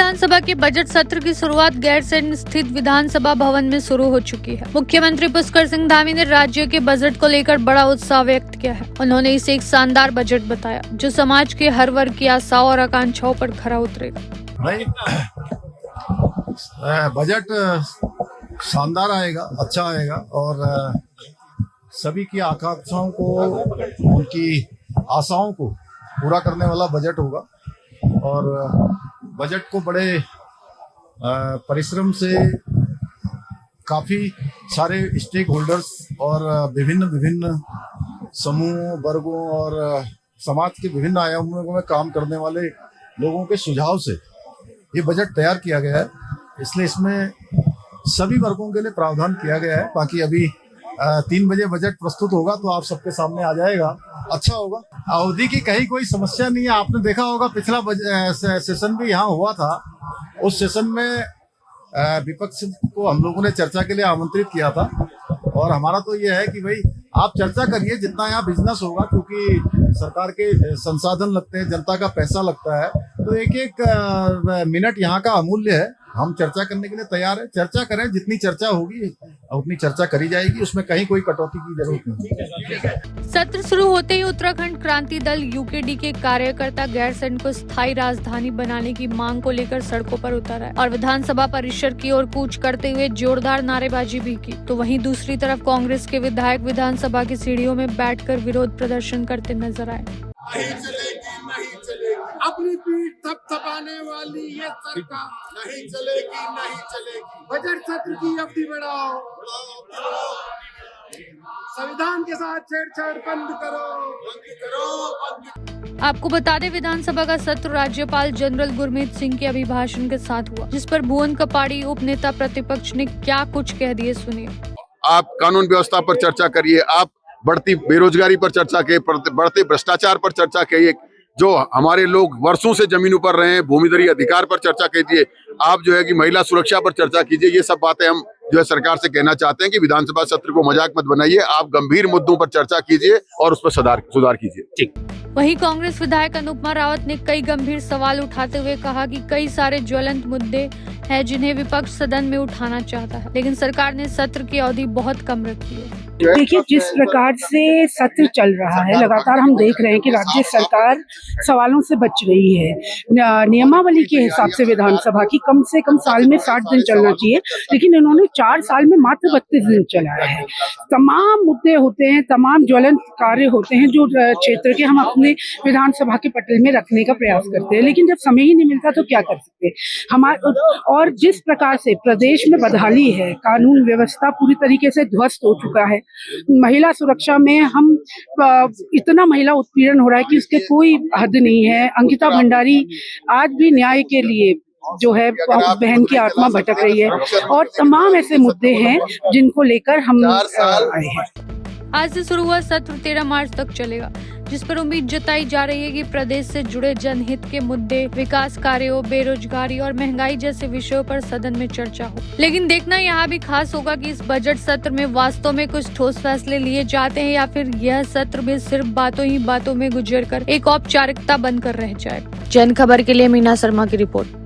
विधानसभा के बजट सत्र की शुरुआत गैरसैंण स्थित विधानसभा भवन में शुरू हो चुकी है। मुख्यमंत्री पुष्कर सिंह धामी ने राज्य के बजट को लेकर बड़ा उत्साह व्यक्त किया है। उन्होंने इसे एक शानदार बजट बताया, जो समाज के हर वर्ग की आशाओं और आकांक्षाओं पर खरा उतरेगा। बजट शानदार आएगा, अच्छा आएगा और सभी की आकांक्षाओं को, उनकी आशाओं को पूरा करने वाला बजट होगा। और बजट को बड़े परिश्रम से काफी सारे स्टेक होल्डर्स और विभिन्न समूहों, वर्गों और समाज के विभिन्न आयामों में काम करने वाले लोगों के सुझाव से ये बजट तैयार किया गया है। इसलिए इसमें सभी वर्गों के लिए प्रावधान किया गया है। बाकी अभी 3 बजे बजट प्रस्तुत होगा तो आप सबके सामने आ जाएगा, अच्छा होगा। अवधि की कहीं कोई समस्या नहीं है। आपने देखा होगा पिछला सेशन भी यहाँ हुआ था। उस सेशन में विपक्ष को हम लोगों ने चर्चा के लिए आमंत्रित किया था और हमारा तो ये है कि भाई आप चर्चा करिए, जितना यहाँ बिजनेस होगा, क्योंकि सरकार के संसाधन लगते हैं, जनता का पैसा लगता है, तो एक मिनट यहाँ का अमूल्य है। हम चर्चा करने के लिए तैयार है। चर्चा करें, जितनी चर्चा होगी उतनी चर्चा करी जाएगी, उसमें कहीं कोई कटौती की जरूरत नहीं। सत्र शुरू होते ही उत्तराखंड क्रांति दल यूकेडी के कार्यकर्ता गैरसैंण को स्थायी राजधानी बनाने की मांग को लेकर सड़कों पर उतर आए और विधानसभा परिसर की ओर कूच करते हुए जोरदार नारेबाजी भी की। तो वहीं दूसरी तरफ कांग्रेस के विधायक विधानसभा की सीढ़ियों में बैठकर विरोध प्रदर्शन करते नजर आए। नहीं चलेगी, अपनी पीठ थपथपाने वाली ये सरकार नहीं चलेगी। बजट सत्र की अवधि बढ़ाओ, संविधान के साथ छेड़छाड़ बंद करो। आपको बता दें, विधानसभा का सत्र राज्यपाल जनरल गुरमीत सिंह के अभिभाषण के साथ हुआ, जिस पर भुवन कपाड़ी उप नेता प्रतिपक्ष ने क्या कुछ कह दिए, सुनिए। आप कानून व्यवस्था पर चर्चा करिए, आप बढ़ती बेरोजगारी पर चर्चा करिए, बढ़ते भ्रष्टाचार पर चर्चा करिए, जो हमारे लोग वर्षों से जमीनों पर रहे हैं, भूमिधरी अधिकार पर चर्चा कीजिए, आप जो है कि महिला सुरक्षा पर चर्चा कीजिए। ये सब बातें हम जो है सरकार से कहना चाहते हैं कि विधानसभा सत्र को मजाक मत बनाइए, आप गंभीर मुद्दों पर चर्चा कीजिए और उस पर सुधार कीजिए। ठीक। वहीं कांग्रेस विधायक अनुपमा रावत ने कई गंभीर सवाल उठाते हुए कहा कि कई सारे ज्वलंत मुद्दे हैं जिन्हें विपक्ष सदन में उठाना चाहता है, लेकिन सरकार ने सत्र की अवधि बहुत कम रखी है। देखिए, जिस प्रकार से सत्र चल रहा है, लगातार हम देख रहे हैं कि राज्य सरकार सवालों से बच रही है। नियमावली के हिसाब से विधानसभा की कम से कम साल में 60 दिन चलना चाहिए, लेकिन इन्होंने 4 साल में मात्र 32 दिन चलाया है। तमाम मुद्दे होते हैं, तमाम ज्वलंत कार्य होते हैं जो क्षेत्र के हम अपने विधानसभा के पटल में रखने का प्रयास करते हैं, लेकिन जब समय ही नहीं मिलता तो क्या कर सकते हमारे। और जिस प्रकार से प्रदेश में बदहाली है, कानून व्यवस्था पूरी तरीके से ध्वस्त हो चुका है। महिला सुरक्षा में हम इतना महिला उत्पीड़न हो रहा है कि उसके कोई हद नहीं है। अंकिता भंडारी आज भी न्याय के लिए जो है बहन की आत्मा भटक रही है और तमाम ऐसे मुद्दे हैं जिनको लेकर हम आए हैं। आज से शुरू हुआ सत्र 13 मार्च तक चलेगा, जिस पर उम्मीद जताई जा रही है कि प्रदेश से जुड़े जनहित के मुद्दे, विकास कार्यों, बेरोजगारी और महंगाई जैसे विषयों पर सदन में चर्चा हो। लेकिन देखना यहाँ भी खास होगा कि इस बजट सत्र में वास्तव में कुछ ठोस फैसले लिए जाते हैं या फिर यह सत्र भी सिर्फ बातों ही बातों में गुजरकर एक औपचारिकता बनकर रह जाए। जन खबर के लिए मीना शर्मा की रिपोर्ट।